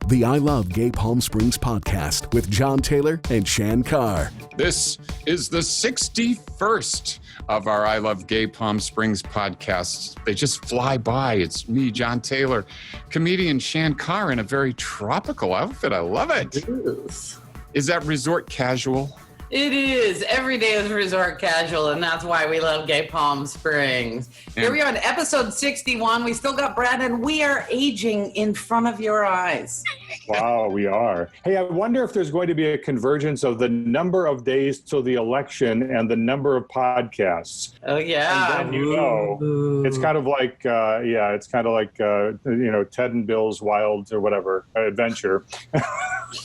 The I Love Gay Palm Springs podcast with John Taylor and Shann Carr. This is the 61st of our I Love Gay Palm Springs podcasts. They just fly by. It's me, John Taylor, comedian Shann Carr in a very tropical outfit. I love it. Is that resort casual? It is. Every day is resort casual, and that's why we love Gay Palm Springs. Here we are on episode 61. We still got Brad, and we are aging in front of your eyes. Wow, we are. Hey, I wonder if there's going to be a convergence of the number of days till the election and the number of podcasts. Oh, yeah. And then, you know, it's kind of like, Ted and Bill's Wild or whatever adventure.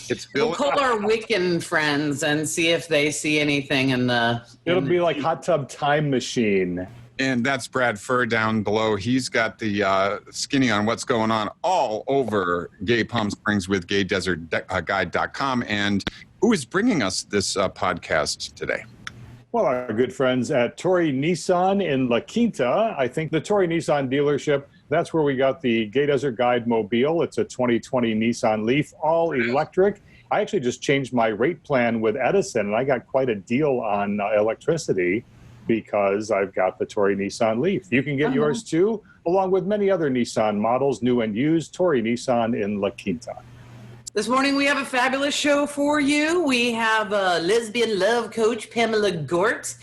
It's Bill. We'll call our Wiccan friends and see if they see anything in the... It'll be like Hot Tub Time Machine. And that's Brad Fuhr down below. He's got the skinny on what's going on all over Gay Palm Springs with GayDesertGuide.com. And who is bringing us this podcast today? Well, our good friends at Torrey Nissan in La Quinta. I think the Torrey Nissan dealership, that's where we got the Gay Desert Guide Mobile. It's a 2020 Nissan Leaf, all electric. I actually just changed my rate plan with Edison, and I got quite a deal on electricity because I've got the Torrey Nissan Leaf. You can get yours too, along with many other Nissan models, new and used. Torrey Nissan in La Quinta. This morning we have a fabulous show for you. We have lesbian love coach Pamela Gort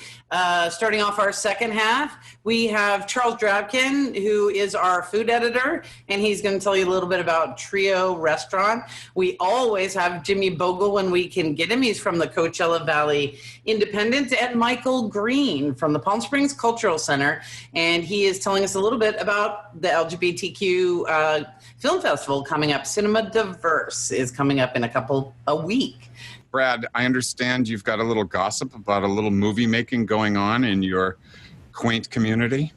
starting off our second half. We have Charles Drabkin, who is our food editor, and he's going to tell you a little bit about Trio Restaurant. We always have Jimmy Boegle when we can get him. He's from the Coachella Valley Independent, and Michael Green from the Palm Springs Cultural Center, and he is telling us a little bit about the LGBTQ film festival coming up. Cinema Diverse is coming up in a week. Brad, I understand you've got a little gossip about a little movie making going on in your quaint community.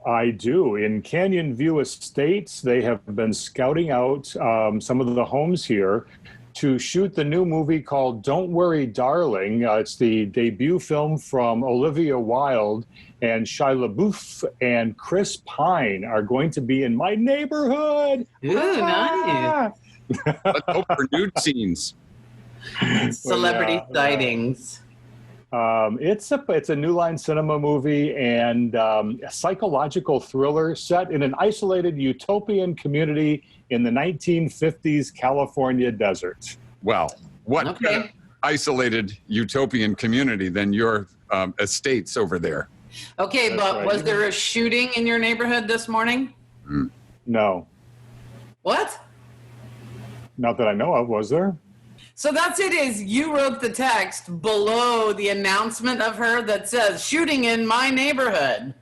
I do. In Canyon View Estates, they have been scouting out some of the homes here to shoot the new movie called Don't Worry, Darling. It's the debut film from Olivia Wilde, and Shia LaBeouf and Chris Pine are going to be in my neighborhood. Ooh, nice. Let's hope for nude scenes. Celebrity sightings. It's a New Line Cinema movie and a psychological thriller set in an isolated utopian community in the 1950s California desert. Well, what kind of isolated utopian community than your estates over there? Okay, that's but right. Was there a shooting in your neighborhood this morning? No. What? Not that I know of, was there? So that's it is you wrote the text below the announcement of her that says shooting in my neighborhood.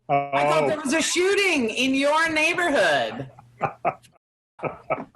I thought there was a shooting in your neighborhood. All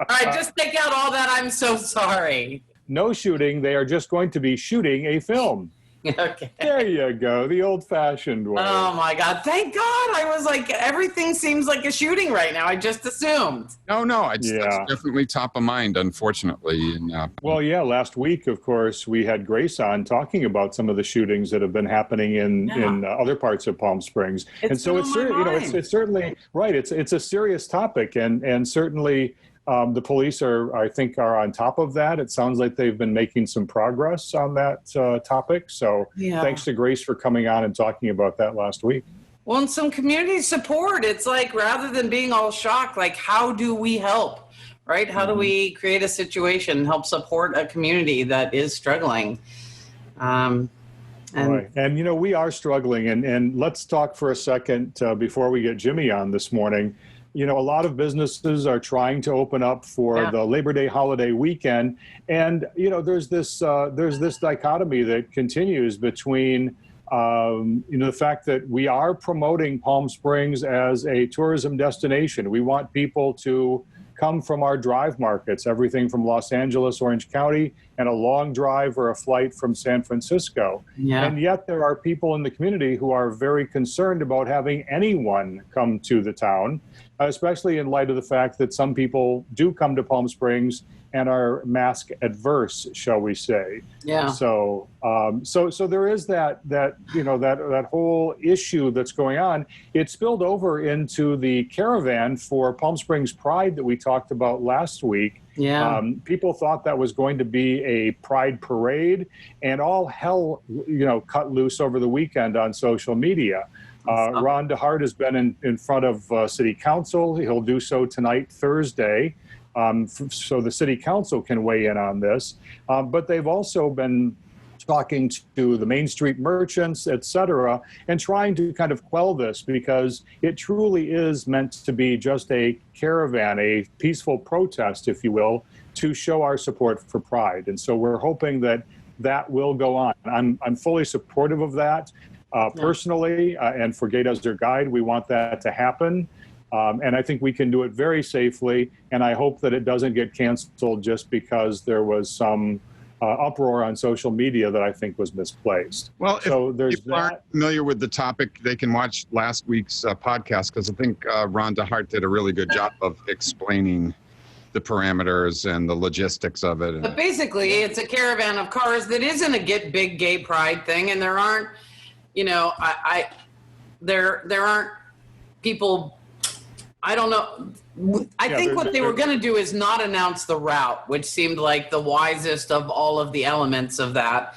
right, just take out all that. I'm so sorry. No shooting. They are just going to be shooting a film. Okay. There you go. The old-fashioned way. Oh, my God. Thank God. I was like, everything seems like a shooting right now. I just assumed. No. It's definitely top of mind, unfortunately. And, well, yeah. Last week, of course, we had Grace on talking about some of the shootings that have been happening in other parts of Palm Springs. And so it's certainly right. It's a serious topic, and certainly the police are on top of that. It sounds like they've been making some progress on that topic. So thanks to Grace for coming on and talking about that last week. Well, and some community support. It's like, rather than being all shocked, like, how do we help, right? How do we create a situation, help support a community that is struggling? Right. And, you know, we are struggling. And let's talk for a second before we get Jimmy on this morning. You know, a lot of businesses are trying to open up for the Labor Day holiday weekend. And, you know, there's this dichotomy that continues between, the fact that we are promoting Palm Springs as a tourism destination. We want people to come from our drive markets, everything from Los Angeles, Orange County, and a long drive or a flight from San Francisco. Yeah. And yet there are people in the community who are very concerned about having anyone come to the town. especially in light of the fact that some people do come to Palm Springs and are mask adverse, shall we say? Yeah. So there is that whole issue that's going on. It spilled over into the caravan for Palm Springs Pride that we talked about last week. Yeah. People thought that was going to be a pride parade, and all hell, cut loose over the weekend on social media. Ron DeHart has been in front of City Council. He'll do so tonight, Thursday, so the City Council can weigh in on this. But they've also been talking to the Main Street merchants, et cetera, and trying to kind of quell this, because it truly is meant to be just a caravan, a peaceful protest, if you will, to show our support for Pride. And so we're hoping that that will go on. I'm fully supportive of that. Personally, and for Gay Desert Guide, we want that to happen. And I think we can do it very safely. And I hope that it doesn't get canceled just because there was some uproar on social media that I think was misplaced. Well, so if people aren't familiar with the topic, they can watch last week's podcast, because I think Ron DeHart did a really good job of explaining the parameters and the logistics of it. But basically, it's a caravan of cars that isn't a get big gay pride thing, and there aren't, there aren't people. I don't know. I think what they were going to do is not announce the route, which seemed like the wisest of all of the elements of that,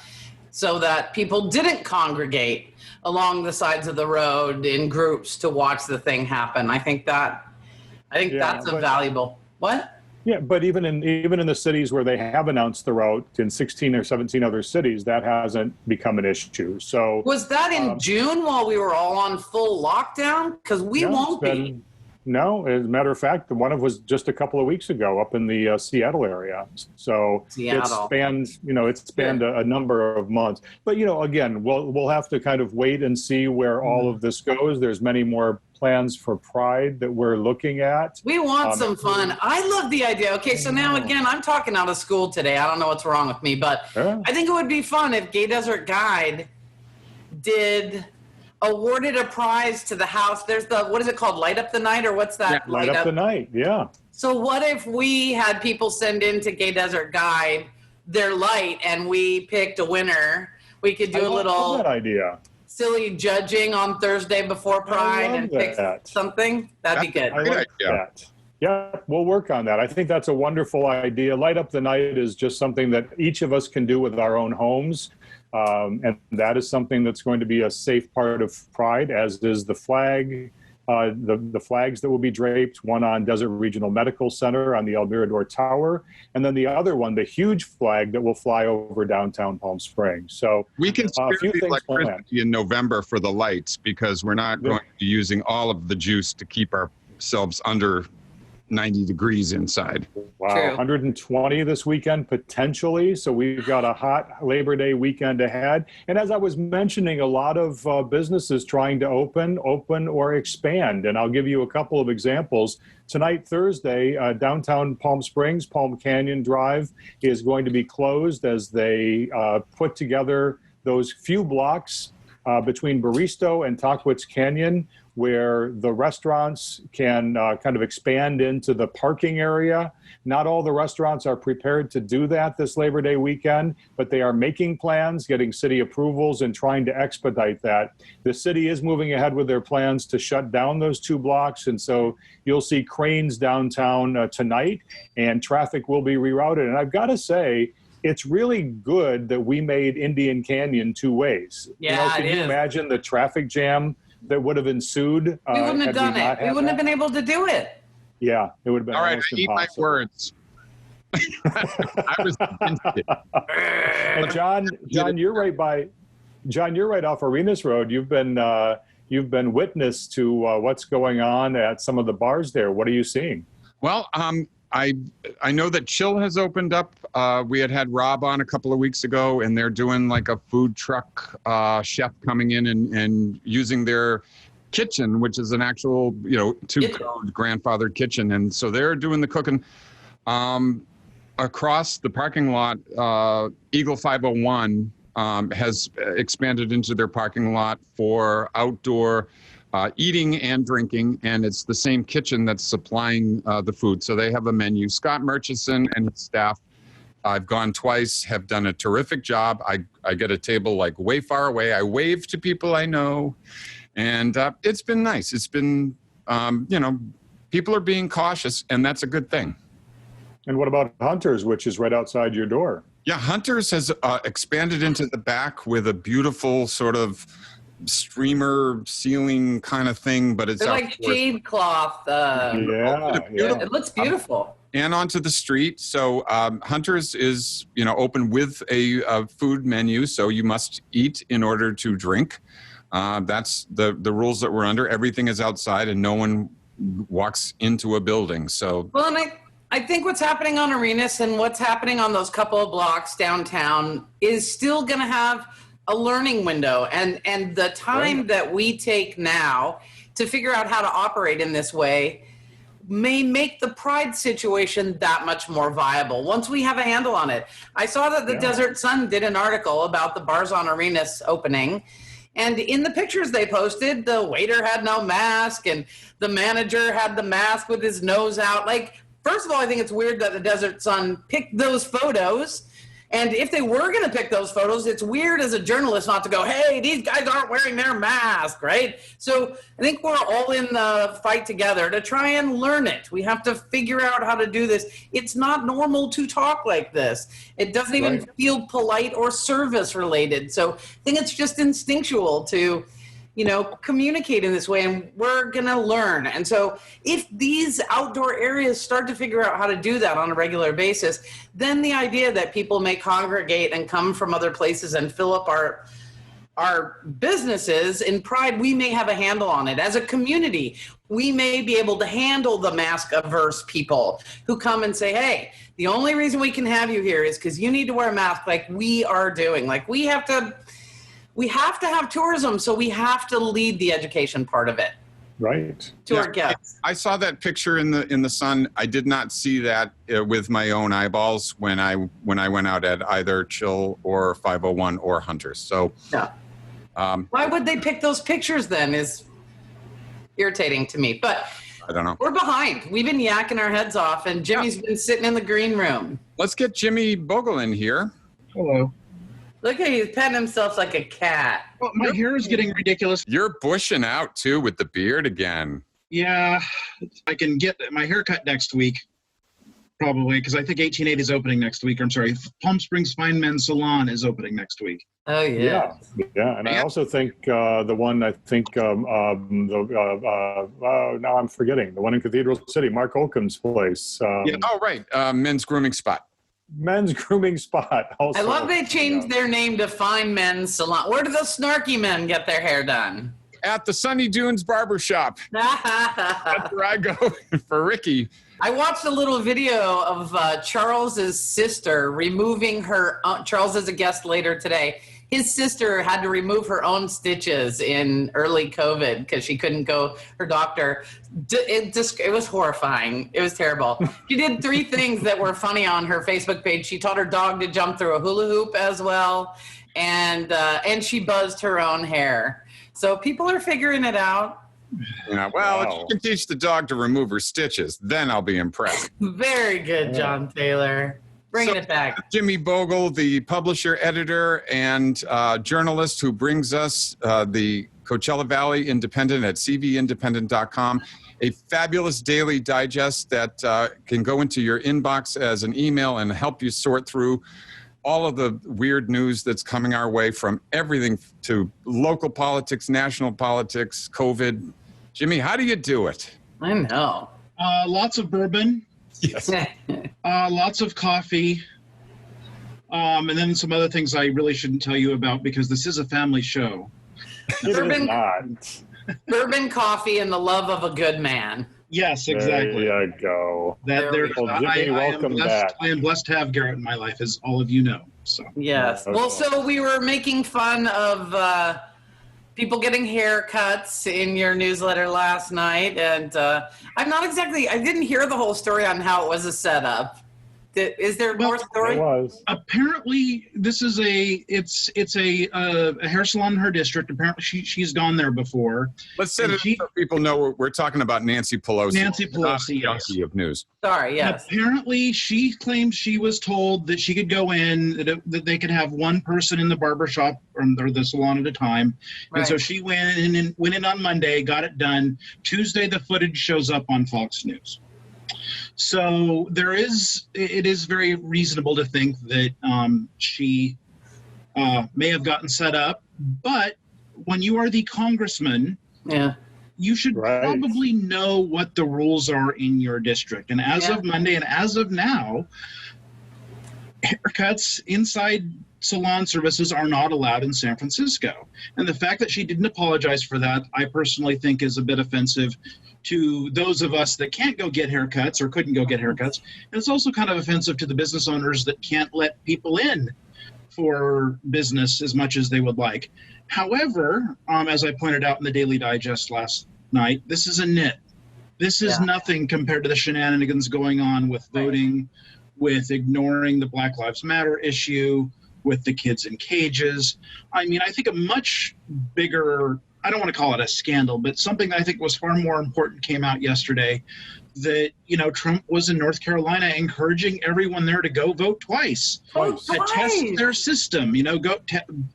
so that people didn't congregate along the sides of the road in groups to watch the thing happen. I think that's a valuable. What? Yeah, but even in the cities where they have announced the route, in 16 or 17 other cities, that hasn't become an issue. So was that in June while we were all on full lockdown? Because we won't be. No, as a matter of fact, one of was just a couple of weeks ago up in the Seattle area. So it spanned a number of months. But again, we'll have to kind of wait and see where all of this goes. There's many more plans for Pride that we're looking at. We want some fun. I love the idea. Okay, so now again, I'm talking out of school today. I don't know what's wrong with me, but I think it would be fun if Gay Desert Guide awarded a prize to the house. There's what is it called? Light Up the Night, or what's that? Yeah, Light Up the Night, yeah. So what if we had people send in to Gay Desert Guide their light and we picked a winner? We could do a little that idea. Silly judging on Thursday before Pride and pick something. That'd be good. I like that. Yeah, we'll work on that. I think that's a wonderful idea. Light Up the Night is just something that each of us can do with our own homes. And that is something that's going to be a safe part of Pride, as is the flag, the flags that will be draped, one on Desert Regional Medical Center on the El Mirador Tower, and then the other one, the huge flag that will fly over downtown Palm Springs. So we can spare the electricity in November for the lights, because we're not going to be using all of the juice to keep ourselves under 90 degrees inside. Wow, true. 120 this weekend potentially. So we've got a hot Labor Day weekend ahead. And as I was mentioning, a lot of businesses trying to open or expand. And I'll give you a couple of examples. Tonight, Thursday, downtown Palm Springs, Palm Canyon Drive is going to be closed as they put together those few blocks between Baristo and Tockwitz Canyon, where the restaurants can kind of expand into the parking area. Not all the restaurants are prepared to do that this Labor Day weekend, but they are making plans, getting city approvals, and trying to expedite that. The city is moving ahead with their plans to shut down those two blocks, and so you'll see cranes downtown tonight, and traffic will be rerouted. And I've got to say, it's really good that we made Indian Canyon two ways. Yeah, can you imagine the traffic jam that would have ensued? We wouldn't have done it. We wouldn't have been able to do it. Yeah, it would have been all right. almost I eat my words. I was against it. And John, you're right off Arenas Road. You've been witness to what's going on at some of the bars there. What are you seeing? Well, I know that Chill has opened up. We had Rob on a couple of weeks ago, and they're doing like a food truck chef coming in and using their kitchen, which is an actual, two-code grandfathered kitchen. And so they're doing the cooking. Across the parking lot, Eagle 501 has expanded into their parking lot for outdoor eating and drinking, and it's the same kitchen that's supplying the food. So they have a menu. Scott Murchison and his staff, I've gone twice, have done a terrific job. I get a table like way far away. I wave to people I know, and it's been nice. It's been, people are being cautious, and that's a good thing. And what about Hunter's, which is right outside your door? Yeah, Hunter's has expanded into the back with a beautiful sort of streamer ceiling kind of thing, but it's they're like shade cloth. It looks beautiful. And onto the street. So Hunter's is, open with a food menu, so you must eat in order to drink. That's the rules that we're under. Everything is outside, and no one walks into a building. So well, and I think what's happening on Arenas and what's happening on those couple of blocks downtown is still going to have a learning window, and the time that we take now to figure out how to operate in this way may make the Pride situation that much more viable once we have a handle on it. I saw that the Desert Sun did an article about the bars on Arenas opening, and in the pictures they posted, the waiter had no mask and the manager had the mask with his nose out. Like, first of all, I think it's weird that the Desert Sun picked those photos. And if they were going to pick those photos, it's weird as a journalist not to go, hey, these guys aren't wearing their mask, right? So I think we're all in the fight together to try and learn it. We have to figure out how to do this. It's not normal to talk like this. It doesn't even feel polite or service related. So I think it's just instinctual to, communicate in this way, and we're going to learn. And so if these outdoor areas start to figure out how to do that on a regular basis, then the idea that people may congregate and come from other places and fill up our businesses in Pride, we may have a handle on it. As a community, we may be able to handle the mask-averse people who come and say, hey, the only reason we can have you here is because you need to wear a mask like we are doing. Like, we have to have tourism, so we have to lead the education part of it. Right. To our guests. I saw that picture in the Sun. I did not see that with my own eyeballs when I went out at either Chill or 501 or Hunters. So why would they pick those pictures then is irritating to me. But I don't know. We're behind. We've been yakking our heads off, and Jimmy's been sitting in the green room. Let's get Jimmy Boegle in here. Hello. Look at he's petting himself like a cat. Well, my hair is getting ridiculous. You're bushing out, too, with the beard again. Yeah, I can get my hair cut next week, probably, because I think 1880 is opening next week. I'm sorry, Palm Springs Fine Men's Salon is opening next week. Oh, yeah. Yeah, and I also think now I'm forgetting, the one in Cathedral City, Mark Olkin's place. Oh, right, men's grooming spot. Men's grooming spot. Also, I love they changed their name to Fine Men's Salon. Where do the snarky men get their hair done? At the Sunny Dunes Barbershop. That's where I go for Ricky. I watched a little video of Charles's sister removing her. Charles is a guest later today. His sister had to remove her own stitches in early COVID because she couldn't go. Her doctor. It was horrifying. It was terrible. She did 3 things that were funny on her Facebook page. She taught her dog to jump through a hula hoop as well, and she buzzed her own hair. So people are figuring it out. If you can teach the dog to remove her stitches, then I'll be impressed. Very good, John Taylor. Bringing it back. Jimmy Boegle, the publisher, editor, and journalist who brings us the Coachella Valley Independent at cvindependent.com, a fabulous daily digest that can go into your inbox as an email and help you sort through all of the weird news that's coming our way, from everything to local politics, national politics, COVID. Jimmy, how do you do it? I know. Lots of bourbon. Yes. Lots of coffee. And then some other things I really shouldn't tell you about because this is a family show. Bourbon, coffee, and the love of a good man. Yes, exactly. There you go. Jimmy, welcome back. I am blessed to have Garrett in my life, as all of you know. So yes. Well, so we were making fun of people getting haircuts in your newsletter last night, and I didn't hear the whole story on how it was a setup. Is there more story? It was. Apparently, this is a hair salon in her district. Apparently, she's gone there before. Let's set it up so people know we're talking about Nancy Pelosi. Nancy Pelosi, yes. Junkie of news. Sorry, yes. Apparently, she claimed she was told that she could go in, that they could have one person in the barbershop or the salon at a time. Right. And so she went in on Monday, got it done. Tuesday, the footage shows up on Fox News. So it is very reasonable to think that she may have gotten set up. But when you are the congressman, you should probably know what the rules are in your district. And as of Monday and as of now, haircuts inside salon services are not allowed in San Francisco. And the fact that she didn't apologize for that, I personally think is a bit offensive to those of us that can't go get haircuts or couldn't go get haircuts. And it's also kind of offensive to the business owners that can't let people in for business as much as they would like. However, as I pointed out in the Daily Digest last night, this is a nit. This is nothing compared to the shenanigans going on with voting, with ignoring the Black Lives Matter issue, with the kids in cages. I mean, I think a much bigger, I don't want to call it a scandal, but something that I think was far more important came out yesterday, that, Trump was in North Carolina encouraging everyone there to go vote twice. To test their system, go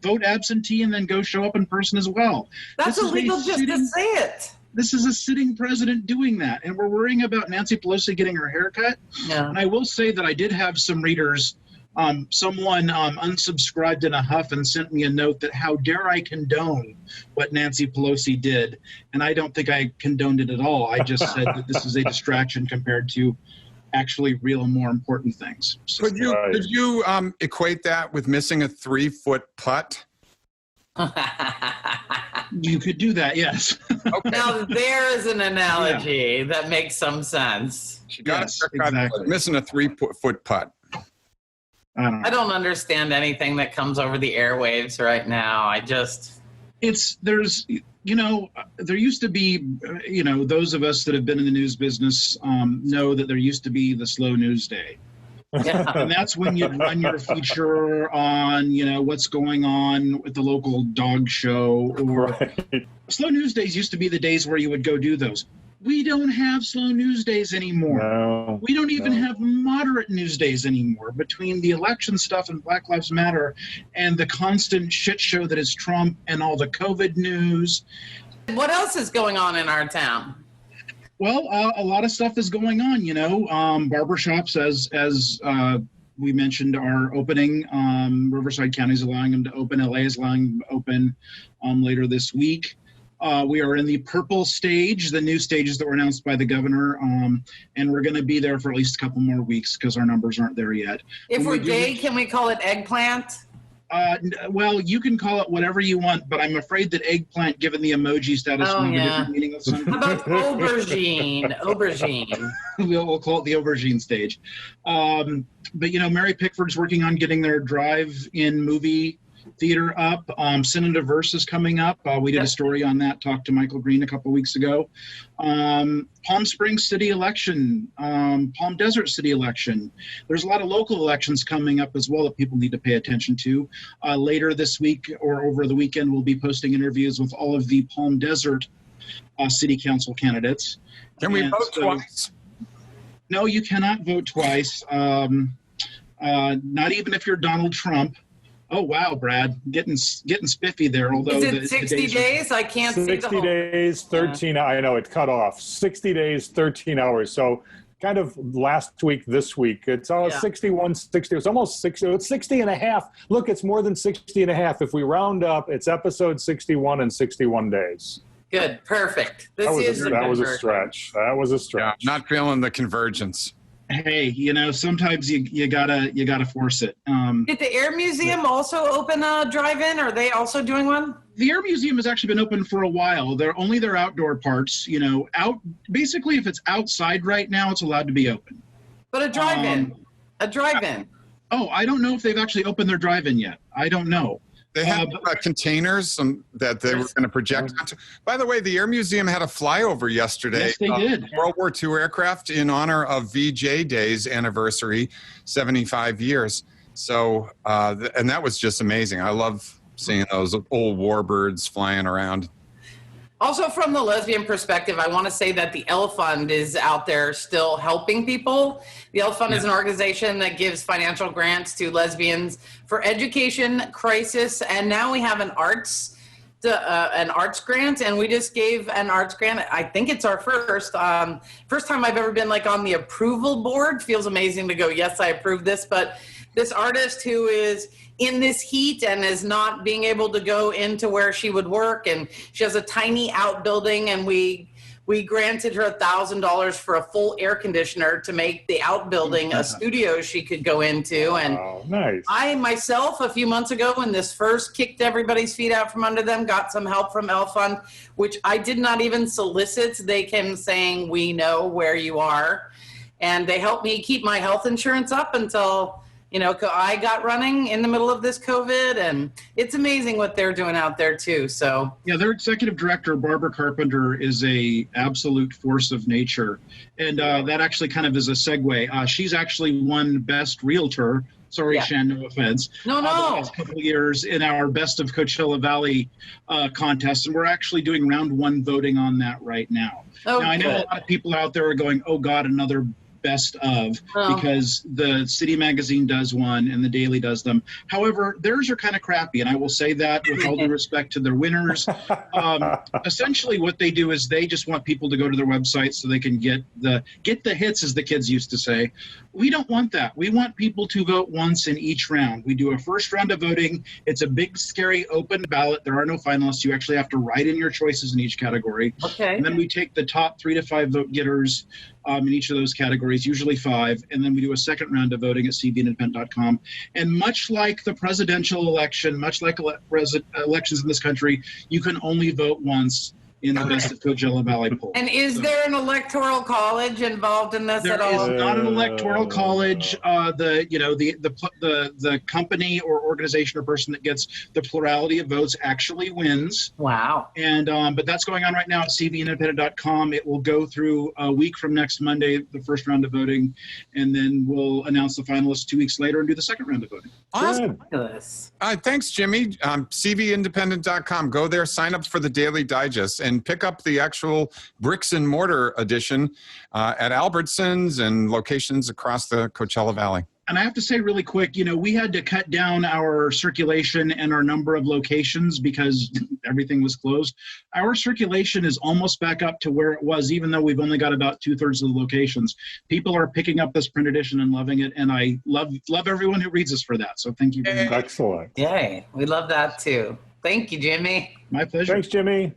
vote absentee and then go show up in person as well. That's illegal just to say it. This is a sitting president doing that. And we're worrying about Nancy Pelosi getting her haircut. Yeah. And I will say that I did have some readers. Someone unsubscribed in a huff and sent me a note that how dare I condone what Nancy Pelosi did. And I don't think I condoned it at all. I just said that this is a distraction compared to actually real and more important things. So, could you equate that with missing a 3-foot putt? You could do that, yes. Okay. Now there is an analogy that makes some sense. She got missing a 3-foot putt. I don't understand anything that comes over the airwaves right now. There used to be, those of us that have been in the news business know that there used to be the slow news day. Yeah. And that's when you'd run your feature on, what's going on with the local dog show. Or slow news days used to be the days where you would go do those. We don't have slow news days anymore. No, we don't even have moderate news days anymore. Between the election stuff and Black Lives Matter and the constant shit show that is Trump and all the COVID news. What else is going on in our town? Well, a lot of stuff is going on, barbershops, as we mentioned, are opening. Riverside County is allowing them to open. LA is allowing them to open later this week. We are in the PUPLE stage, the new stages that were announced by the governor, and we're going to be there for at least a couple more weeks because our numbers aren't there yet. If we're gay, can we call it eggplant? Well, you can call it whatever you want, but I'm afraid that eggplant, given the emoji status, will have a different meaning with some. How about aubergine? Aubergine. We'll call it the aubergine stage. But, Mary Pickford's working on getting their drive-in movie theater up. Cinediverse is coming up. We did a story on that, talked to Michael Green a couple weeks ago. Palm Springs city election, Palm Desert city election. There's a lot of local elections coming up as well that people need to pay attention to. Later this week or over the weekend, we'll be posting interviews with all of the Palm Desert city council candidates. Can we vote twice? No, you cannot vote twice. Not even if you're Donald Trump. Oh, wow, Brad, getting spiffy there. Although is it 60 days? I can't see the whole. 60 days, 13. I know it cut off. 60 days, 13 hours. So kind of last week, this week, it's 61, 60. It's almost 60. It's 60 and a half. Look, it's more than 60 and a half. If we round up, it's episode 61 and 61 days. Good. Perfect. That was a stretch. That was a stretch. Yeah, not feeling the convergence. Hey, sometimes you gotta force it. Did the Air Museum also open a drive-in? Are they also doing one? The Air Museum has actually been open for a while. They're only their outdoor parts. Basically, if it's outside right now, it's allowed to be open. But a drive-in, Oh, I don't know if they've actually opened their drive-in yet. I don't know. They had containers that they were going to project onto. By the way, the Air Museum had a flyover yesterday. Yes, they did. World War II aircraft in honor of VJ Day's anniversary, 75 years. So, and that was just amazing. I love seeing those old warbirds flying around. Also, from the lesbian perspective, I want to say that the L Fund is out there still helping people. The L Fund is an organization that gives financial grants to lesbians for education, crisis, and now we have an arts grant, and we just gave an arts grant. I think it's our first time I've ever been like on the approval board. Feels amazing to go, yes, I approve this, but this artist who is in this heat and is not being able to go into where she would work, and she has a tiny outbuilding, and we granted her $1,000 for a full air conditioner to make the outbuilding a studio she could go into. And nice. I myself, a few months ago, when this first kicked everybody's feet out from under them, got some help from L Fund, which I did not even solicit. They came saying, we know where you are. And they helped me keep my health insurance up until I got running in the middle of this COVID, and it's amazing what they're doing out there too. So yeah, their executive director, Barbara Carpenter, is a absolute force of nature. And that actually kind of is a segue. She's actually won Best Realtor. Sorry, Shann, no offense. No. The last couple of years in our Best of Coachella Valley contest, and we're actually doing round 1 voting on that right now. Oh, now, I know a lot of people out there are going, oh God, another best of, because the City Magazine does one and the Daily does them. However, theirs are kind of crappy, and I will say that with all due respect to their winners. Essentially what they do is they just want people to go to their website so they can get the hits, as the kids used to say. We don't want that. We want people to vote once in each round. We do a first round of voting. It's a big, scary, open ballot. There are no finalists. You actually have to write in your choices in each category. Okay. And then we take the top 3 to 5 vote getters in each of those categories, usually 5, and then we do a second round of voting at cbindependent.com. And much like the presidential election, much like elections in this country, you can only vote once in the Best of Coachella Valley poll. And is there an electoral college involved in this at all? There is not an electoral college. The company or organization or person that gets the plurality of votes actually wins. Wow. And but that's going on right now at cbindependent.com. It will go through a week from next Monday, the first round of voting, and then we'll announce the finalists 2 weeks later and do the second round of voting. Awesome. Thanks, Jimmy. cbindependent.com. Go there, sign up for the Daily Digest, and pick up the actual bricks and mortar edition at Albertsons and locations across the Coachella Valley. And I have to say really quick, we had to cut down our circulation and our number of locations because everything was closed. Our circulation is almost back up to where it was, even though we've only got about 2/3 of the locations. People are picking up this print edition and loving it, and I love everyone who reads us for that. So thank you very much. Excellent. Yay. We love that too. Thank you, Jimmy. My pleasure. Thanks, Jimmy.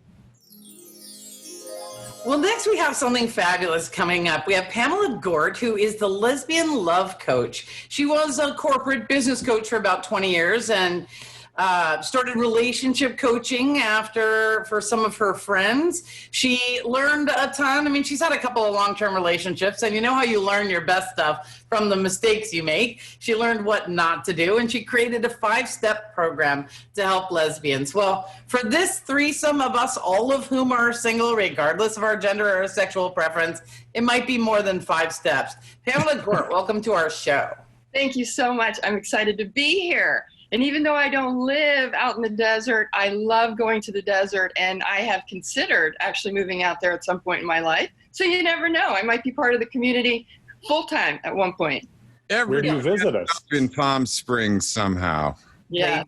Well, next we have something fabulous coming up. We have Pamela Gort, who is the lesbian love coach. She was a corporate business coach for about 20 years and started relationship coaching for some of her friends. She learned a ton. I mean, she's had a couple of long-term relationships, and you know how you learn your best stuff from the mistakes you make. She learned what not to do, and she created a 5-step program to help lesbians. Well, for this threesome of us, all of whom are single, regardless of our gender or sexual preference, it might be more than 5 steps. Pamela Gort, welcome to our show. Thank you so much. I'm excited to be here. And even though I don't live out in the desert, I love going to the desert, and I have considered actually moving out there at some point in my life. So you never know. I might be part of the community full-time at one point. Where do you visit us? In Palm Springs somehow. Yeah.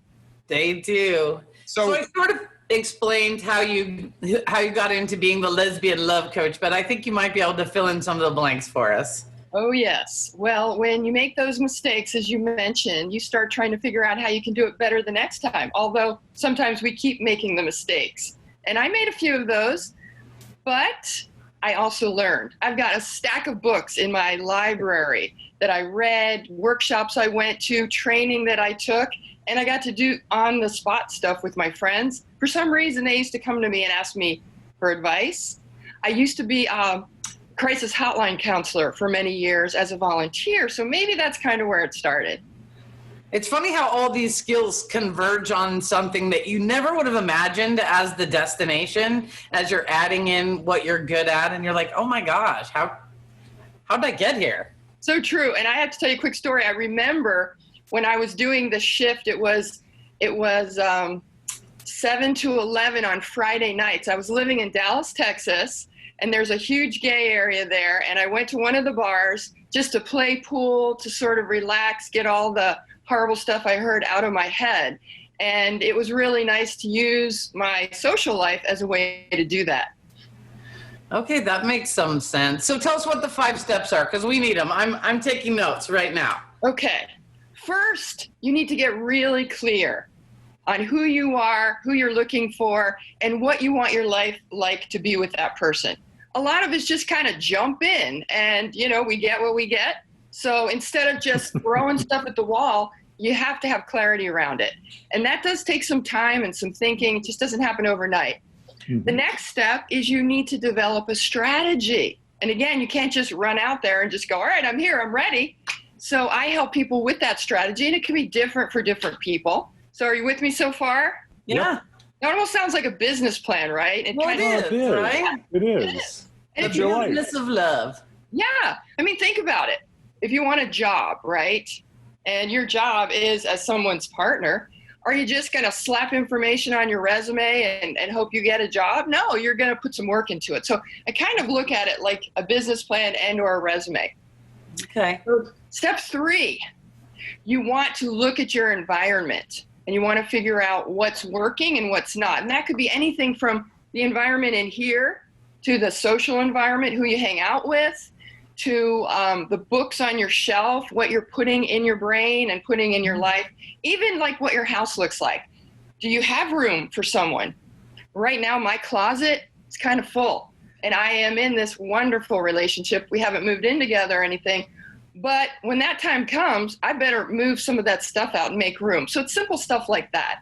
They do. So I sort of explained how you got into being the lesbian love coach, but I think you might be able to fill in some of the blanks for us. Oh, yes. Well, when you make those mistakes, as you mentioned, you start trying to figure out how you can do it better the next time, although sometimes we keep making the mistakes. And I made a few of those, but I also learned. I've got a stack of books in my library that I read, workshops I went to, training that I took, and I got to do on-the-spot stuff with my friends. For some reason, they used to come to me and ask me for advice. I used to be crisis hotline counselor for many years as a volunteer, so maybe that's kind of where it started. It's funny how all these skills converge on something that you never would have imagined as the destination, as you're adding in what you're good at, and you're like, oh my gosh, how'd I get here? So true. And I have to tell you a quick story. I remember when I was doing the shift, it was 7 to 11 on Friday nights. I was living in Dallas, Texas, and there's a huge gay area there. And I went to one of the bars just to play pool, to sort of relax, get all the horrible stuff I heard out of my head. And it was really nice to use my social life as a way to do that. Okay, that makes some sense. So tell us what the 5 steps are, because we need them. I'm taking notes right now. Okay. First, you need to get really clear on who you are, who you're looking for, and what you want your life like to be with that person. A lot of us just kind of jump in and, we get what we get. So instead of just throwing stuff at the wall, you have to have clarity around it. And that does take some time and some thinking. It just doesn't happen overnight. Mm-hmm. The next step is you need to develop a strategy. And again, you can't just run out there and just go, all right, I'm here, I'm ready. So I help people with that strategy, and it can be different for different people. So are you with me so far? Yeah. It almost sounds like a business plan, right? It is, right? It is. The business of love. Yeah. I mean, think about it. If you want a job, right, and your job is as someone's partner, are you just going to slap information on your resume and hope you get a job? No, you're going to put some work into it. So I kind of look at it like a business plan and or a resume. Okay. So step 3, you want to look at your environment and you want to figure out what's working and what's not. And that could be anything from the environment in here to the social environment, who you hang out with, to the books on your shelf, what you're putting in your brain and putting in your life, even like what your house looks like. Do you have room for someone? Right now, my closet is kind of full, and I am in this wonderful relationship. We haven't moved in together or anything, but when that time comes, I better move some of that stuff out and make room. So it's simple stuff like that.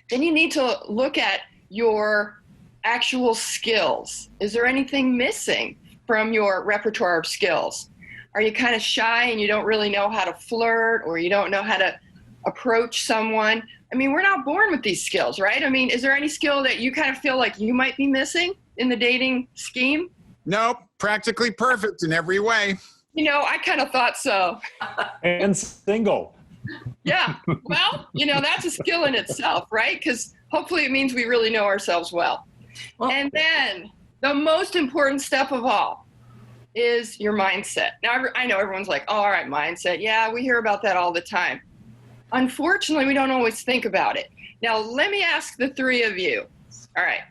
Then you need to look at your actual skills. Is there anything missing from your repertoire of skills? Are you kind of shy and you don't really know how to flirt, or you don't know how to approach someone? I mean, we're not born with these skills, right? I mean, is there any skill that you kind of feel like you might be missing in the dating scheme? Nope, practically perfect in every way. I kind of thought so. And single. Yeah, well, that's a skill in itself, right? Because hopefully it means we really know ourselves well. And then the most important step of all is your mindset. Now, I know everyone's like, oh, all right, mindset. Yeah, we hear about that all the time. Unfortunately, we don't always think about it. Now, let me ask the 3 of you. All right,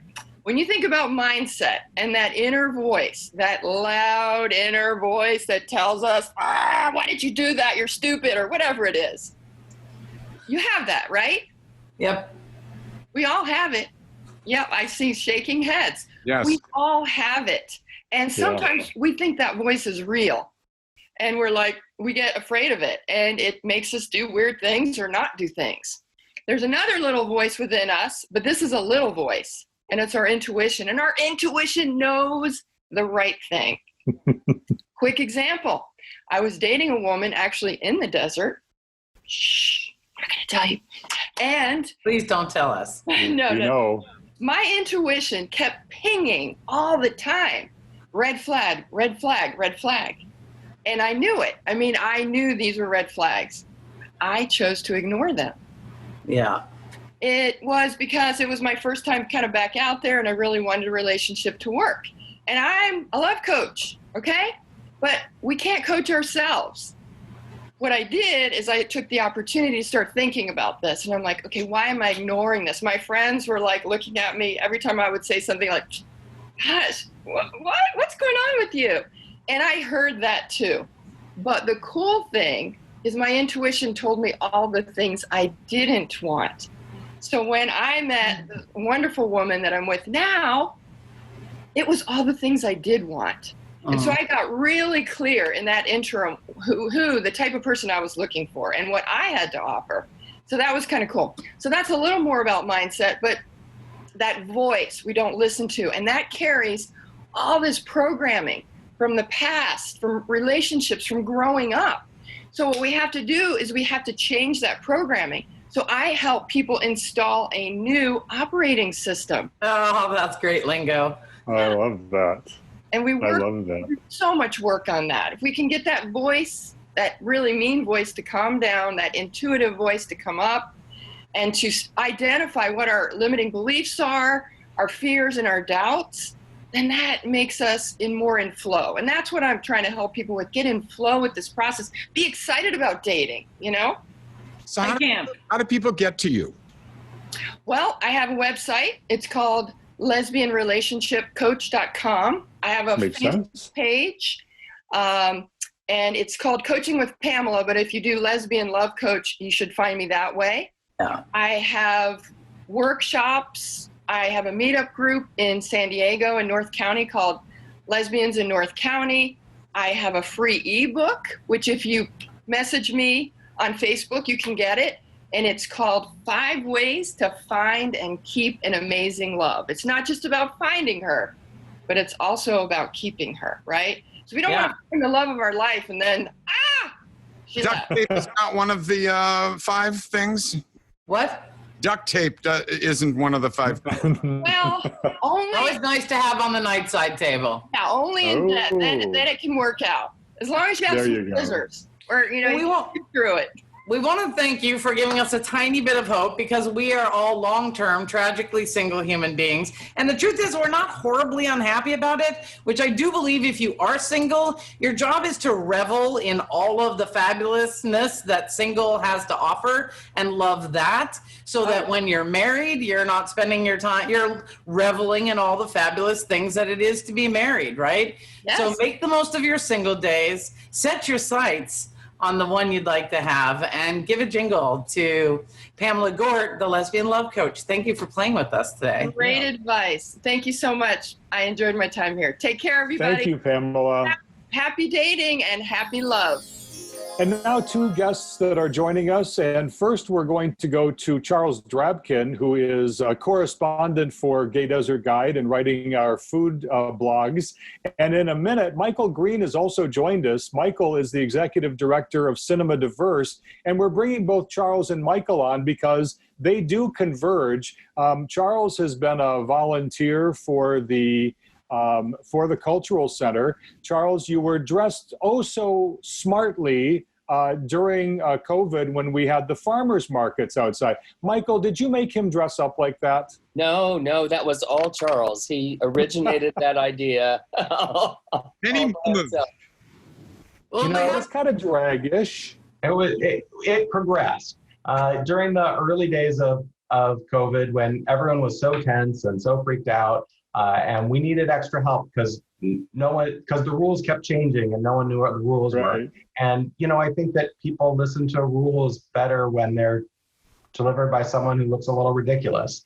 when you think about mindset and that inner voice, that loud inner voice that tells us, why did you do that? You're stupid, or whatever it is. You have that, right? Yep. We all have it. Yep, I see shaking heads. Yes. We all have it. And sometimes we think that voice is real. And we're like, we get afraid of it. And it makes us do weird things or not do things. There's another little voice within us, but this is a little voice. And it's our intuition. And our intuition knows the right thing. Quick example. I was dating a woman actually in the desert. Shh, I'm not going to tell you. And please don't tell us. No. My intuition kept pinging all the time. Red flag, red flag, red flag. And I knew it. I mean, I knew these were red flags. I chose to ignore them. Yeah. It was because it was my first time kind of back out there, and I really wanted a relationship to work. And I'm a love coach, okay? But we can't coach ourselves. What I did is I took the opportunity to start thinking about this. And I'm like, okay, why am I ignoring this? My friends were like looking at me every time I would say something like, gosh, what's going on with you? And I heard that too. But the cool thing is my intuition told me all the things I didn't want. So when I met the wonderful woman that I'm with now, it was all the things I did want. And so I got really clear in that interim who the type of person I was looking for and what I had to offer. So that was kind of cool. So that's a little more about mindset, but that voice we don't listen to, and that carries all this programming from the past, from relationships, from growing up. So what we have to do is we have to change that programming. So I help people install a new operating system. Oh, that's great lingo. I love that. And we I love that. so much work on that. If we can get that voice, that really mean voice to calm down, that intuitive voice to come up, and to identify what our limiting beliefs are, our fears and our doubts, then that makes us more in flow. And that's what I'm trying to help people with. Get in flow with this process. Be excited about dating, you know? So how do people get to you? Well, I have a website. It's called lesbianrelationshipcoach.com. I have a Facebook page, and it's called Coaching with Pamela, but if you do Lesbian Love Coach, you should find me that way. Yeah. I have workshops. I have a meetup group in San Diego in North County called Lesbians in North County. I have a free ebook, which if you message me on Facebook, you can get it. And it's called 5 Ways to Find and Keep an Amazing Love. It's not just about finding her, but it's also about keeping her, right? So we don't want to find the love of our life and then, she's Duct tape is not one of the 5 things? What? Duct tape isn't one of the 5 things. Well, only. Always nice to have on the nightside table. Yeah, only in that. Then it can work out. As long as you have some scissors. Or, you know, we won't get through it. We want to thank you for giving us a tiny bit of hope, because we are all long-term, tragically single human beings. And the truth is, we're not horribly unhappy about it, which I do believe if you are single, your job is to revel in all of the fabulousness that single has to offer and love that, so that when you're married, you're not spending your time, you're reveling in all the fabulous things that it is to be married, right? Yes. So make the most of your single days, set your sights on the one you'd like to have, and give a jingle to Pamela Gort, the Lesbian Love Coach. Thank you for playing with us today. Great advice. Thank you so much. I enjoyed my time here. Take care, everybody. Thank you, Pamela. Happy dating and happy love. And now 2 guests that are joining us. And first, we're going to go to Charles Drabkin, who is a correspondent for Gay Desert Guide and writing our food blogs. And in a minute, Michael Green has also joined us. Michael is the executive director of Cinema Diverse. And we're bringing both Charles and Michael on because they do converge. Charles has been a volunteer for the Cultural Center. Charles, you were dressed oh so smartly during COVID when we had the farmers markets outside. Michael, did you make him dress up like that? No, that was all Charles. He originated that idea. Any move. Well, You know, it was kind of drag-ish. It progressed. During the early days of COVID, when everyone was so tense and so freaked out, and we needed extra help because the rules kept changing and no one knew what the rules were. And, you know, I think that people listen to rules better when they're delivered by someone who looks a little ridiculous.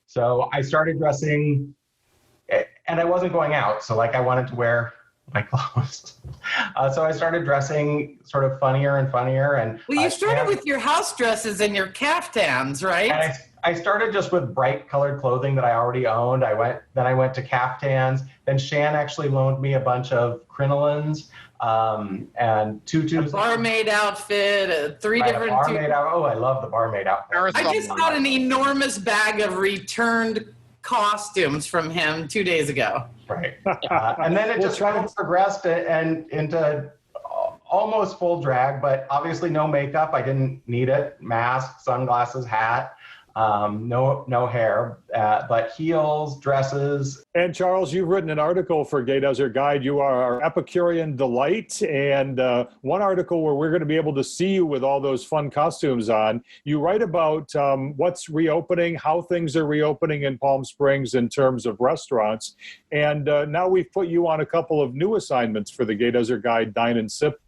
So I started dressing, and I wasn't going out. So like I wanted to wear my clothes. So I started dressing sort of funnier and funnier. And well, you started with your house dresses and your caftans, right? I started just with bright colored clothing that I already owned. I went to caftans. Then Shann actually loaned me a bunch of crinolines and tutus. A barmaid outfit, 3 different. Oh, I love the barmaid outfit. I just got an enormous bag of returned costumes from him 2 days ago. Right. And then it just kind of progressed and into almost full drag, but obviously no makeup. I didn't need it. Mask, sunglasses, hat. No hair, but heels, dresses. And Charles, you've written an article for Gay Desert Guide. You are our Epicurean delight. And one article where we're going to be able to see you with all those fun costumes on. You write about what's reopening, how things are reopening in Palm Springs in terms of restaurants. And now we've put you on a couple of new assignments for the Gay Desert Guide Dine and Sip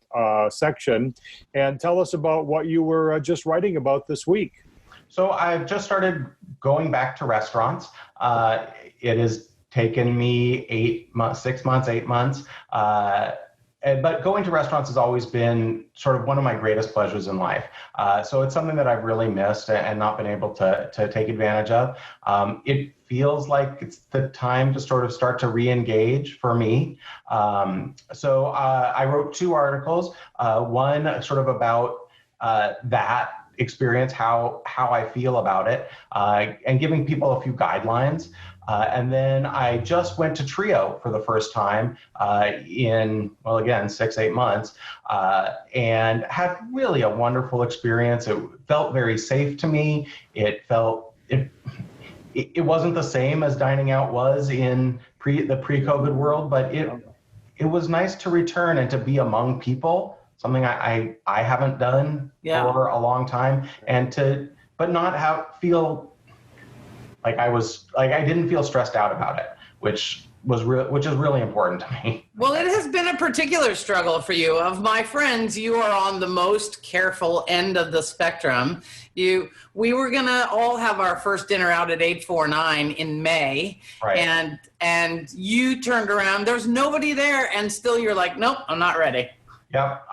section. And tell us about what you were just writing about this week. So I've just started going back to restaurants. It has taken me 8 months, but going to restaurants has always been sort of one of my greatest pleasures in life. So it's something that I've really missed and not been able to take advantage of. It feels like it's the time to sort of start to re-engage for me. So I wrote 2 articles, one sort of about that experience, how I feel about it, and giving people a few guidelines. And then I just went to Trio for the first time in, well, again, 6-8 months, and had really a wonderful experience. It felt very safe to me. It wasn't the same as dining out was in the pre-COVID world, but it was nice to return and to be among people, something I haven't done for a long time, but not feel like I didn't feel stressed out about it, which is really important to me. Well, it has been a particular struggle for you. Of my friends, you are on the most careful end of the spectrum. We were gonna all have our first dinner out at 849 in May, right. and you turned around. There's nobody there, and still you're like, nope, I'm not ready. Yep,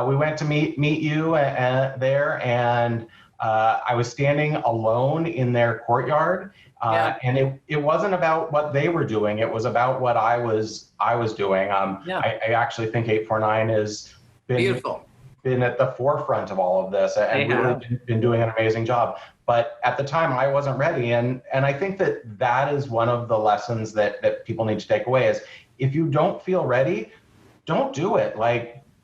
we went to meet you there, and I was standing alone in their courtord, and it wasn't about what they were doing. It was about what I was doing. I actually think 849 has been at the forefront of all of this, and really been doing an amazing job. But at the time, I wasn't ready, and I think that is one of the lessons that people need to take away is if you don't feel ready, don't do it.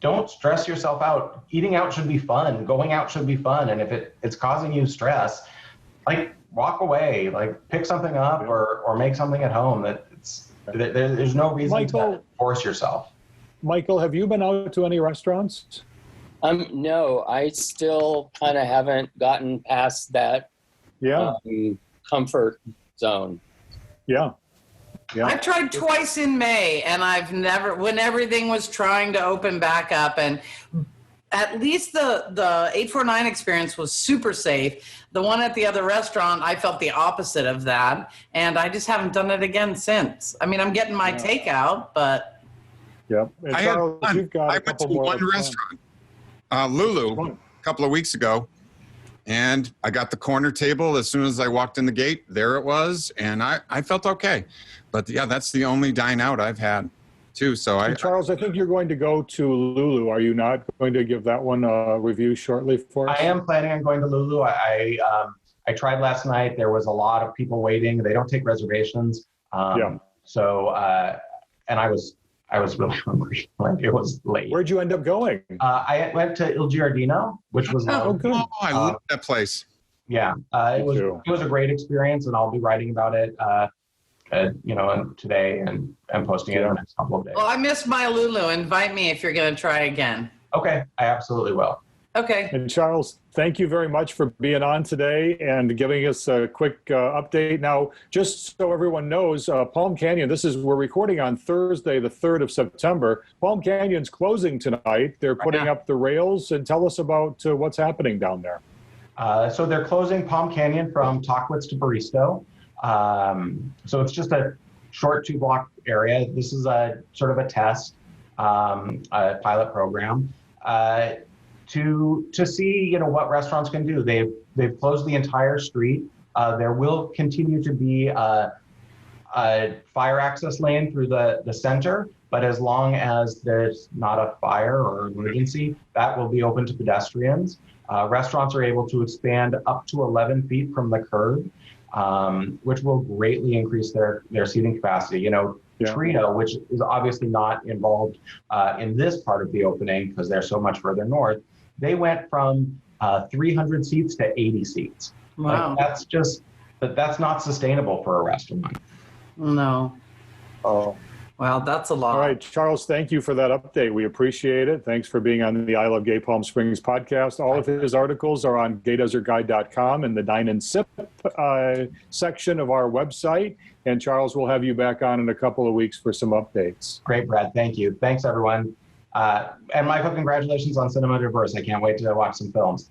Don't stress yourself out. Eating out should be fun. Going out should be fun. And if it's causing you stress, walk away. Pick something up or make something at home. There's no reason to force yourself. Michael, have you been out to any restaurants? No, I still kind of haven't gotten past that comfort zone. Yeah. Yeah. I tried twice in May, and when everything was trying to open back up, and at least the 849 experience was super safe. The one at the other restaurant, I felt the opposite of that, and I just haven't done it again since. I mean, I'm getting my takeout, but... Yeah. I went to one restaurant, Lulu, a couple of weeks ago, and I got the corner table as soon as I walked in the gate. There it was, and I felt okay. But that's the only dine out I've had too. So Charles, I think you're going to go to Lulu. Are you not going to give that one a review shortly for us? I am planning on going to Lulu. I tried last night. There was a lot of people waiting. They don't take reservations. So and I was really hungry. It was late. Where'd you end up going? I went to Il Giardino, which was good. Oh, I love that place. Yeah, it was a great experience, and I'll be writing about it. Today and posting it in the next couple of days. Well, I missed my Lulu. Invite me if you're going to try again. Okay, I absolutely will. Okay. And Charles, thank you very much for being on today and giving us a quick update. Now, just so everyone knows, Palm Canyon, we're recording on Thursday, the 3rd of September. Palm Canyon's closing tonight. They're putting up the rails, and tell us about what's happening down there. So they're closing Palm Canyon from Tockwitz to Baristo. So it's just a short 2-block area. This is a sort of a test, a pilot program, to see, what restaurants can do. They've closed the entire street. There will continue to be a fire access lane through the center, but as long as there's not a fire or emergency, that will be open to pedestrians. Restaurants are able to expand up to 11 feet from the curb, which will greatly increase their seating capacity. Trio, which is obviously not involved in this part of the opening because they're so much further north, they went from 300 seats to 80 seats. Wow. That's not sustainable for a restaurant. No. Oh. Wow, that's a lot. All right, Charles, thank you for that update. We appreciate it. Thanks for being on the I Love Gay Palm Springs podcast. All of his articles are on gaydesertguide.com in the Dine and Sip section of our website. And Charles, we'll have you back on in a couple of weeks for some updates. Great, Brad. Thank you. Thanks, everyone. And Michael, congratulations on Cinema Diverse. I can't wait to watch some films.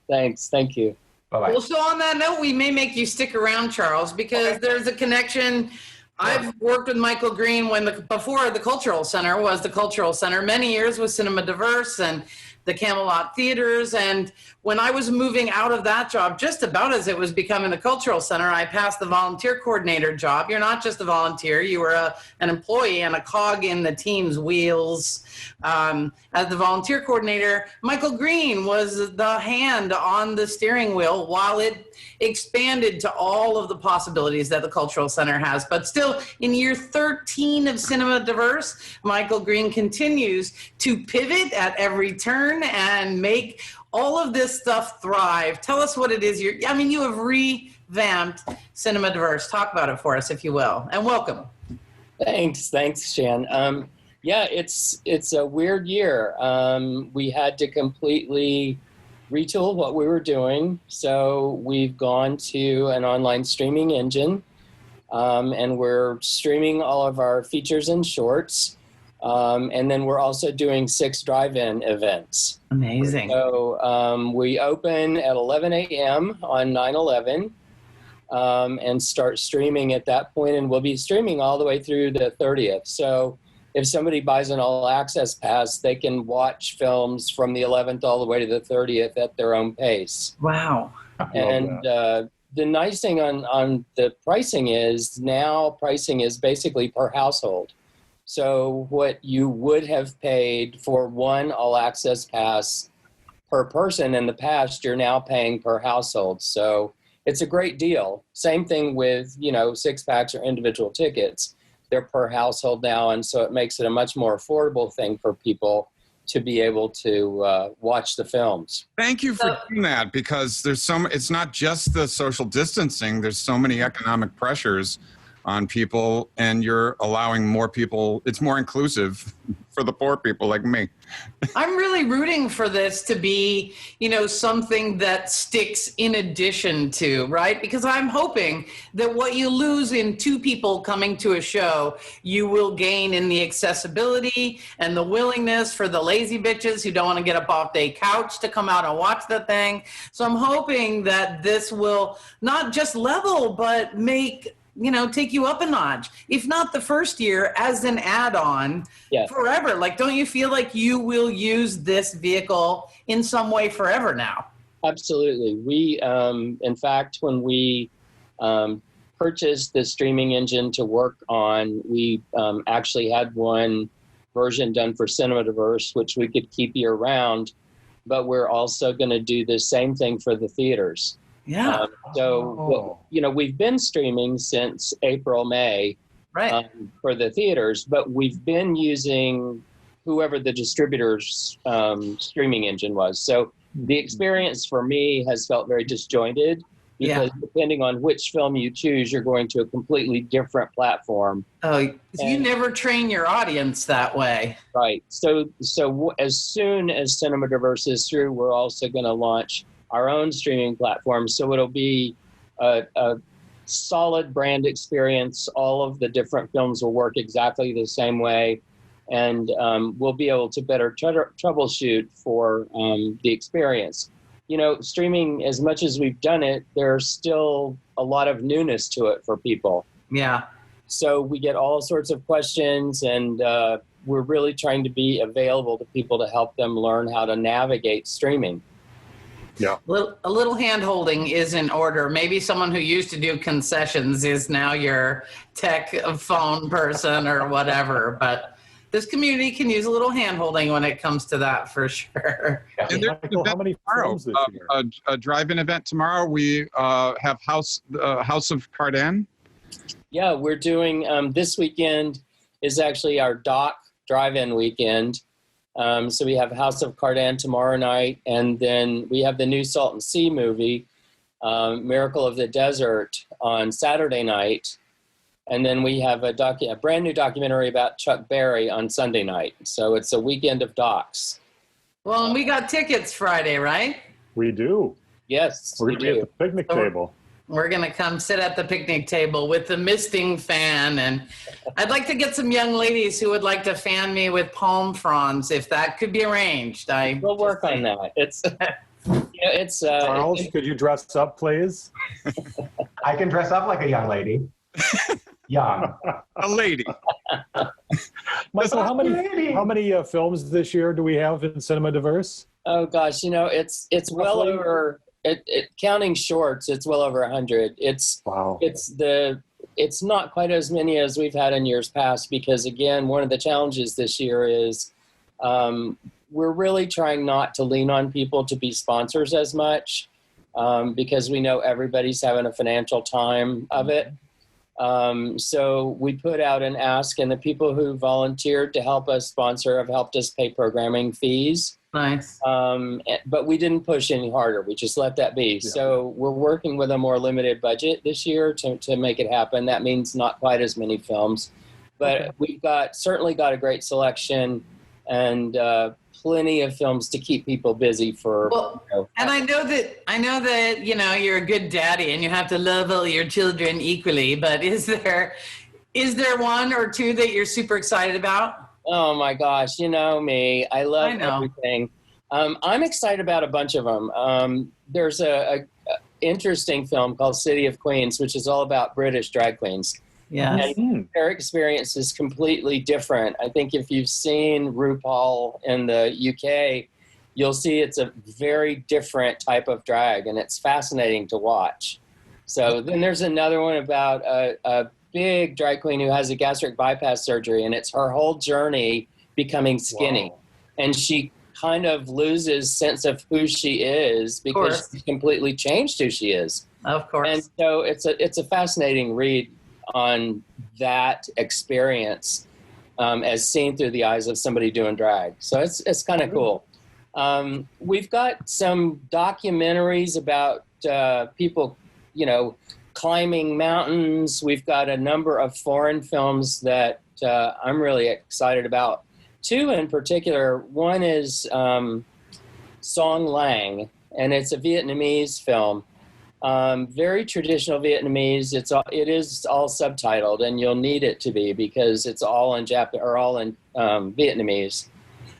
Thanks. Thank you. Bye-bye. Well, so on that note, we may make you stick around, Charles, because there's a connection I've worked with Michael Green before the Cultural Center was the Cultural Center, many years with Cinema Diverse and the Camelot Theaters. And when I was moving out of that job, just about as it was becoming the Cultural Center, I passed the volunteer coordinator job. You're not just a volunteer, you were an employee and a cog in the team's wheels. As the volunteer coordinator, Michael Green was the hand on the steering wheel while it expanded to all of the possibilities that the Cultural Center has. But still, in year 13 of Cinema Diverse, Michael Green continues to pivot at every turn and make all of this stuff thrive. Tell us what it is you have revamped Cinema Diverse. Talk about it for us, if you will, and welcome. Thanks, Shann. Yeah, it's a weird year. We had to completely retool what we were doing. So we've gone to an online streaming engine, and we're streaming all of our features and shorts. And then we're also doing 6 drive-in events. Amazing. So we open at 11 a.m. on 9/11 and start streaming at that point, and we'll be streaming all the way through the 30th. So if somebody buys an all-access pass, they can watch films from the 11th all the way to the 30th at their own pace. Wow. And the nice thing on the pricing is now pricing is basically per household. So what you would have paid for one all-access pass per person in the past, you're now paying per household. So it's a great deal. Same thing with, 6-packs or individual tickets. They're per household now, and so it makes it a much more affordable thing for people to be able to watch the films. Thank you for doing that, because it's not just the social distancing. There's so many economic pressures on people, and you're allowing more people. It's more inclusive for the poor people like me. I'm really rooting for this to be, something that sticks in addition to, right? Because I'm hoping that what you lose in 2 people coming to a show, you will gain in the accessibility and the willingness for the lazy bitches who don't want to get up off their couch to come out and watch the thing. So I'm hoping that this will not just level, but make take you up a notch, if not the first year, as an add-on forever. Like, don't you feel like you will use this vehicle in some way forever now? Absolutely. We, in fact, when we purchased the streaming engine to work on, we actually had one version done for Cinema Diverse, which we could keep year round, but we're also going to do the same thing for the theaters. Yeah. We've been streaming since April, May, right, for the theaters, but we've been using whoever the distributor's streaming engine was. So the experience for me has felt very disjointed, because depending on which film you choose, you're going to a completely different platform. Oh, you never train your audience that way. Right. So as soon as Cinema Diverse is through, we're also going to launch our own streaming platform. So it'll be a solid brand experience. All of the different films will work exactly the same way. And we'll be able to better troubleshoot for the experience. Streaming, as much as we've done it, there's still a lot of newness to it for people. Yeah. So we get all sorts of questions, and we're really trying to be available to people to help them learn how to navigate streaming. Yeah. A little hand-holding is in order. Maybe someone who used to do concessions is now your tech phone person or whatever. But this community can use a little hand-holding when it comes to that, for sure. And there's Michael, how many films this year? A drive-in event tomorrow. We have House of Cardan. Yeah, we're doing this weekend is actually our doc drive-in weekend. So we have House of Cardan tomorrow night, and then we have the new Salton Sea movie, Miracle of the Desert, on Saturday night. And then we have a brand new documentary about Chuck Berry on Sunday night. So it's a weekend of docs. Well, and we got tickets Friday, right? We do. Yes, We're going to be at the picnic table. We're going to come sit at the picnic table with the misting fan. And I'd like to get some young ladies who would like to fan me with palm fronds, if that could be arranged. We'll work on that. It's Charles, could you dress up, please? I can dress up like a young lady. young. A lady. Michael, how many films this year do we have in Cinema Diverse? Oh gosh, it's well Roughly? over. Counting shorts, it's well over 100. Wow. It's not quite as many as we've had in years past because, again, one of the challenges this year is we're really trying not to lean on people to be sponsors as much because we know everybody's having a financial time of it. So we put out an ask, and the people who volunteered to help us sponsor have helped us pay programming fees. Nice. But we didn't push any harder. We just let that be. Yeah. So we're working with a more limited budget this year to make it happen. That means not quite as many films, but we've certainly got a great selection and plenty of films to keep people busy for. Well, and I know that you're a good daddy and you have to love all your children equally. But is there one or two that you're super excited about? Oh my gosh, you know me. I love everything. I'm excited about a bunch of them. There's a interesting film called City of Queens, which is all about British drag queens. Yeah. And their experience is completely different. I think if you've seen RuPaul in the UK, you'll see it's a very different type of drag, and it's fascinating to watch. So then there's another one about a big drag queen who has a gastric bypass surgery, and it's her whole journey becoming skinny. Wow. And she kind of loses sense of who she is because she's completely changed who she is. Of course. And so it's a fascinating read on that experience as seen through the eyes of somebody doing drag. So it's kind of cool. We've got some documentaries about people, climbing mountains. We've got a number of foreign films that I'm really excited about. Two in particular. One is Song Lang, and it's a Vietnamese film. Very traditional Vietnamese. It is all subtitled, and you'll need it to be because it's all in Vietnamese.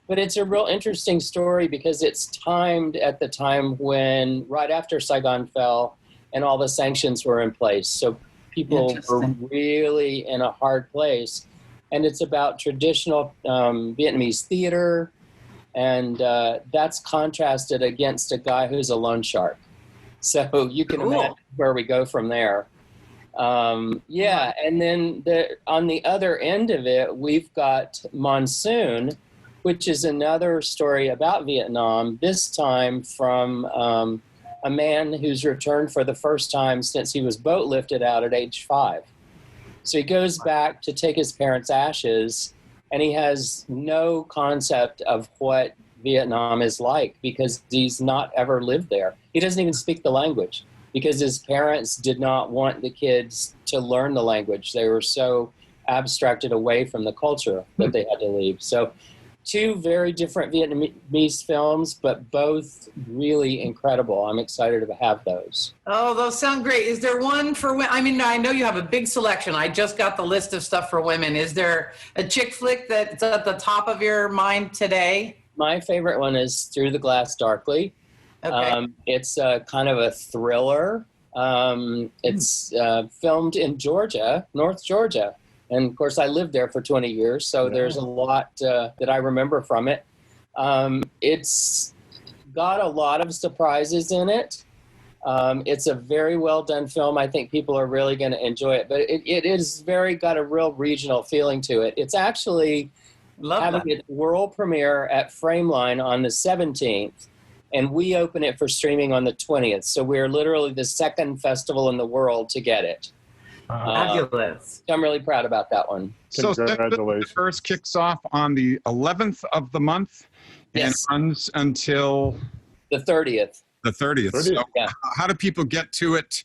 But it's a real interesting story because it's timed at the time when right after Saigon fell, and all the sanctions were in place. So people were really in a hard place. And it's about traditional Vietnamese theater. And that's contrasted against a guy who's a loan shark. So you can imagine where we go from there. And then on the other end of it, we've got Monsoon, which is another story about Vietnam, this time from a man who's returned for the first time since he was boat lifted out at age 5. So he goes back to take his parents' ashes, and he has no concept of what Vietnam is like because he's not ever lived there. He doesn't even speak the language because his parents did not want the kids to learn the language. They were so abstracted away from the culture that they had to leave. So two very different Vietnamese films, but both really incredible. I'm excited to have those. Oh, those sound great. Is there one for women? I mean, I know you have a big selection. I just got the list of stuff for women. Is there a chick flick that's at the top of your mind today? My favorite one is Through the Glass Darkly. Okay. It's kind of a thriller. It's filmed in Georgia, North Georgia. And, of course, I lived there for 20 years, so there's a lot that I remember from it. It's got a lot of surprises in it. It's a very well-done film. I think people are really going to enjoy it. But it is got a real regional feeling to it. It's actually having its world premiere at Frameline on the 17th, and we open it for streaming on the 20th. So we're literally the second festival in the world to get it. Fabulous. I'm really proud about that one. So the first kicks off on the 11th of the month and runs until the 30th. The 30th. So how do people get to it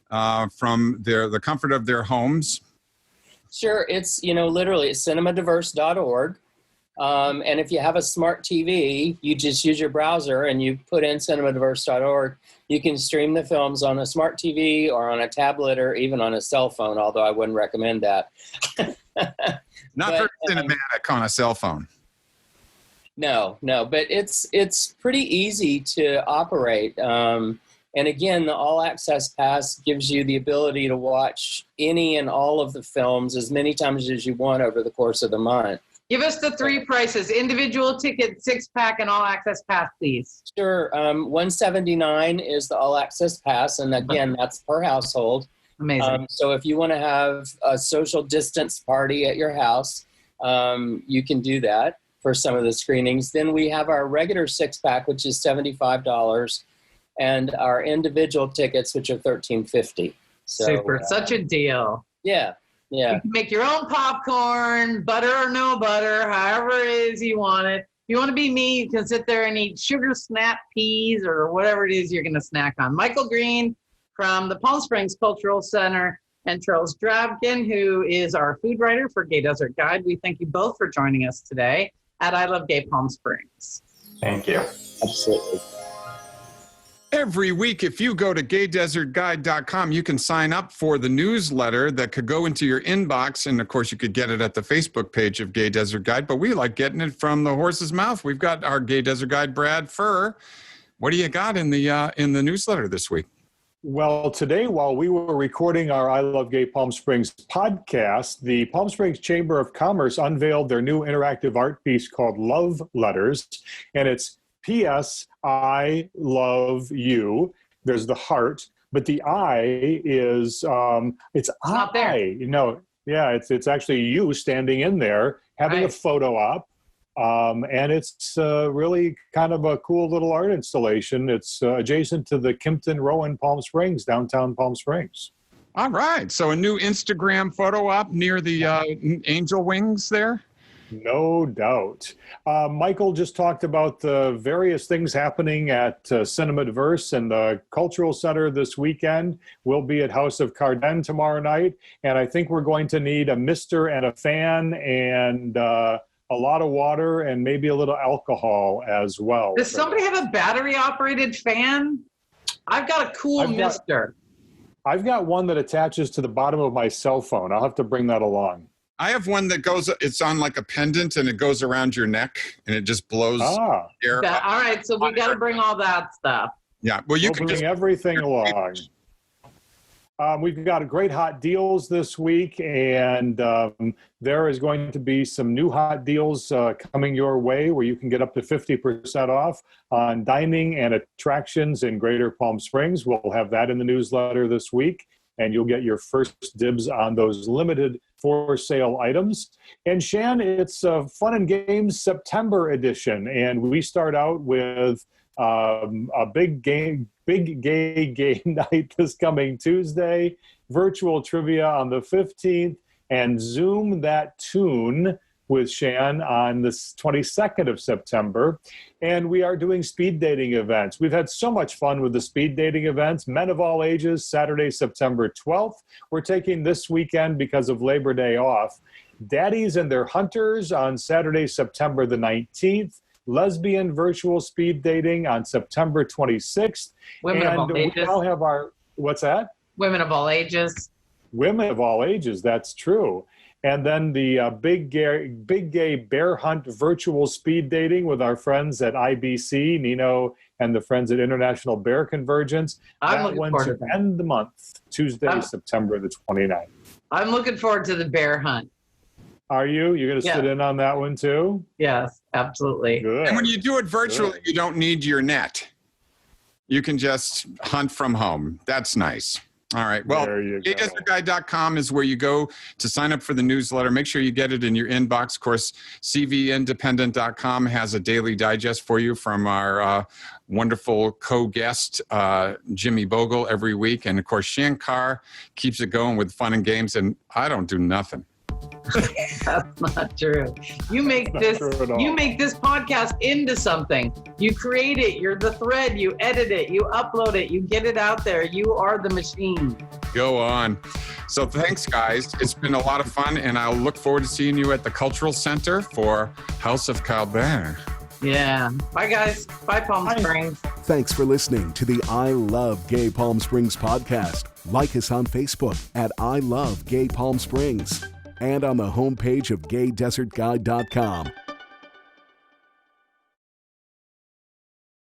from the comfort of their homes? Sure. It's, literally it's cinemadiverse.org. And if you have a smart TV, you just use your browser and you put in cinemadiverse.org. You can stream the films on a smart TV or on a tablet or even on a cell phone, although I wouldn't recommend that. Not very cinematic on a cell phone. No, but it's pretty easy to operate. And again, the All Access Pass gives you the ability to watch any and all of the films as many times as you want over the course of the month. Give us the three prices: individual ticket, 6-pack, and All Access Pass, please. Sure. $179 is the All Access Pass, and again, that's per household. Amazing. So if you want to have a social distance party at your house, you can do that for some of the screenings. Then we have our regular 6-pack, which is $75, and our individual tickets, which are $13.50. So, Super. Such a deal. Yeah. Yeah. You can make your own popcorn, butter or no butter, however it is you want it. If you want to be me, you can sit there and eat sugar snap peas or whatever it is you're going to snack on. Michael Green from the Palm Springs Cultural Center and Charles Drabkin, who is our food writer for Gay Desert Guide. We thank you both for joining us today at I Love Gay Palm Springs. Thank you. Absolutely. Every week, if you go to gaydesertguide.com, you can sign up for the newsletter that could go into your inbox. And of course, you could get it at the Facebook page of Gay Desert Guide, but we like getting it from the horse's mouth. We've got our Gay Desert Guide, Brad Fuhr. What do you got in the newsletter this week? Well, today, while we were recording our I Love Gay Palm Springs podcast, the Palm Springs Chamber of Commerce unveiled their new interactive art piece called Love Letters, and it's P.S. I love you. There's the heart, but the I is it's not there. It's actually you standing in there having a photo op, and it's really kind of a cool little art installation. It's adjacent to the Kimpton Row in Palm Springs, downtown Palm Springs. All right, so a new Instagram photo op near the angel wings there. No doubt. Michael just talked about the various things happening at Cinema-Diverse and the Cultural Center this weekend. We'll be at House of Carden tomorrow night, and I think we're going to need a mister and a fan and a lot of water and maybe a little alcohol as well. Does somebody have a battery-operated fan? I've got a cool mister. I've got one that attaches to the bottom of my cell phone. I'll have to bring that along. I have one that it's on like a pendant and it goes around your neck and it just blows air up. All right, so we got to bring all that stuff. Yeah, well, you can bring everything along. We've got great hot deals this week, and there is going to be some new hot deals coming your way where you can get up to 50% off on dining and attractions in Greater Palm Springs. We'll have that in the newsletter this week, and you'll get your first dibs on those limited for sale items. And Shann, it's Fun and Games September edition, and we start out with a big gay game night this coming Tuesday, virtual trivia on the 15th, and Zoom That Tune with Shann on the 22nd of September. And we are doing speed dating events. We've had so much fun with the speed dating events. Men of all ages, Saturday, September 12th. We're taking this weekend because of Labor Day off. Daddies and Their Hunters on Saturday, September the 19th. Lesbian virtual speed dating on September 26th. Women of all ages. We now have our, what's that? Women of all ages. Women of all ages, that's true. And then the big gay bear hunt virtual speed dating with our friends at IBC, Nino and the friends at International Bear Convergence. That one's to end the month, Tuesday, September the 29th. I'm looking forward to the bear hunt. Are you? You're going to sit in on that one too? Yes, absolutely. Good. And when you do it virtually, you don't need your net. You can just hunt from home. That's nice. All right. Well, gaydesertguide.com is where you go to sign up for the newsletter. Make sure you get it in your inbox. Of course, cvindependent.com has a daily digest for you from our wonderful co-guest, Jimmy Boegle, every week. And of course, Shann Carr keeps it going with fun and games, and I don't do nothing. That's not true. You make this podcast into something. You create it. You're the thread. You edit it. You upload it. You get it out there. You are the machine. Go on. So thanks, guys. It's been a lot of fun, and I'll look forward to seeing you at the Cultural Center for House of Carden. Yeah. Bye, guys. Bye, Palm Springs. Thanks for listening to the I Love Gay Palm Springs podcast. Like us on Facebook at I Love Gay Palm Springs and on the homepage of gaydesertguide.com.